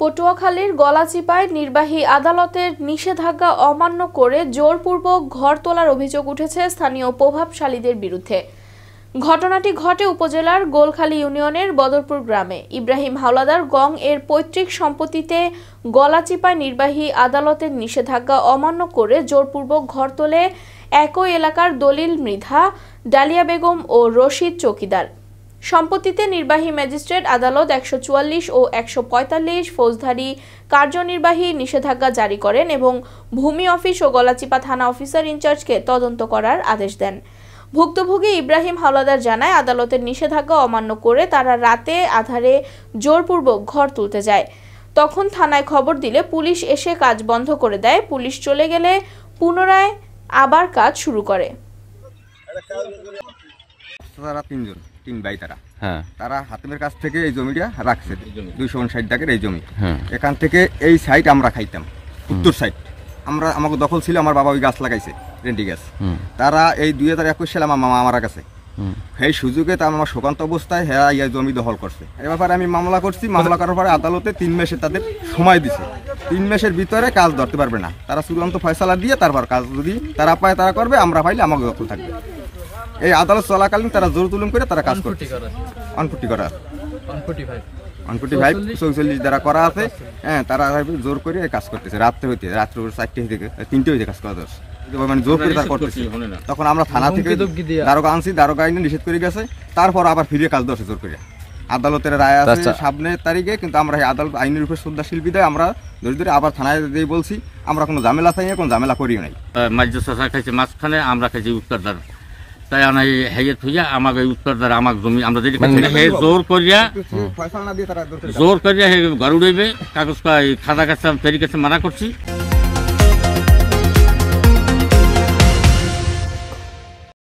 পটুয়াখালীর গলাচিপায় নির্বাহী আদালতের নিষেধাজ্ঞা অমান্য করে জোরপূর্বক ঘর তোলার অভিযোগ উঠেছে স্থানীয় প্রভাবশালীদের বিরুদ্ধে। ঘটনাটি ঘটে উপজেলার গোলখালী ইউনিয়নের বদরপুর গ্রামে। ইব্রাহিম হাওলাদার গং এর পৈতৃক সম্পত্তিতে গলাচিপায় নির্বাহী আদালতের নিষেধাজ্ঞা অমান্য করে জোরপূর্বক ঘর তোলে একই এলাকার দলিল মৃধা, ডালিয়া বেগম ও রশিদ চৌকিদার। সম্পত্তিতে নির্বাহী ম্যাজিস্ট্রেট আদালত ১৪৪ ও ১৪৫ ফৌজদারি কার্যনির্বাহী নিষেধাজ্ঞা জারি করেন এবং ভূমি অফিস ও গলাচিপা থানা অফিসার ইনচার্জকে তদন্ত করার আদেশ দেন। ভুক্তভোগী ইব্রাহিম হাওলাদার জানায়, আদালতের নিষেধাজ্ঞা অমান্য করে তারা রাতে আধারে জোরপূর্বক ঘর তুলতে যায়। তখন থানায় খবর দিলে পুলিশ এসে কাজ বন্ধ করে দেয়। পুলিশ চলে গেলে পুনরায় আবার কাজ শুরু করে। তিন ভাই তারা হাতিমের কাছ থেকে এই জমিটা রাখছে 259 টাকার এই জমি। এখান থেকে এই সাইড আমরা খাইতাম, উত্তর সাইড আমরা আমাকে দখল ছিল, আমার বাবা ওই গাছ লাগাইছে রেন্টি গাছ। তারা এই 2021 সালে আমার মামা আমার কাছে সেই সুযোগে তার আমার শোকান্ত অবস্থায় হ্যাঁ এই জমি দখল করছে। এ ব্যাপারে আমি মামলা করছি। মামলা করার পরে আদালতে 3 মাসে তাদের সময় দিছে। 3 মাসের ভিতরে কাজ ধরতে পারবে না, তারা চূড়ান্ত ফয়সালা দিয়ে তারপর কাজ যদি তারা পায় তারা করবে, আমরা পাইলে আমাকে দখল থাকবে। এই আদালত চলাকালীন তারা জোর তুলুম করে তারা কাজ করছে। 145 দ্বারা করা আছে। হ্যাঁ, তারা জোর করে কাজ করতেছে। রাত্রে 4টে থেকে 3টে হইতে কাজ করা যাচ্ছে, মানে জোর করে তারা করতেছে। তখন আমরা থানা থেকে দারোগা আনছি, দারোগা আইনে নিষেধ করে গেছে। তারপর আবার ফিরে কাজ ধরছে জোর করে। আদালতের রায় আছে 7 তারিখে, কিন্তু আমরা এই আদালত আইনের উপর শ্রদ্ধাশীল বিদায় আমরা ধরে ধরে আবার থানায় দিয়ে বলছি আমরা কোনো ঝামেলা চাই না, কোনো ঝামেলা করিও নাই। মাঝে খাইছে মাঝখানে, আমরা খাইছি উত্তরদার। তাই আমি হেয়ে থুইয়া আমাকে উত্তরদার আমার জমি আমরা যদি জোর করিয়া হে ঘর উড়াইবে, কাগজ খাতা কাছে ফেরি কাছে মানা করছি।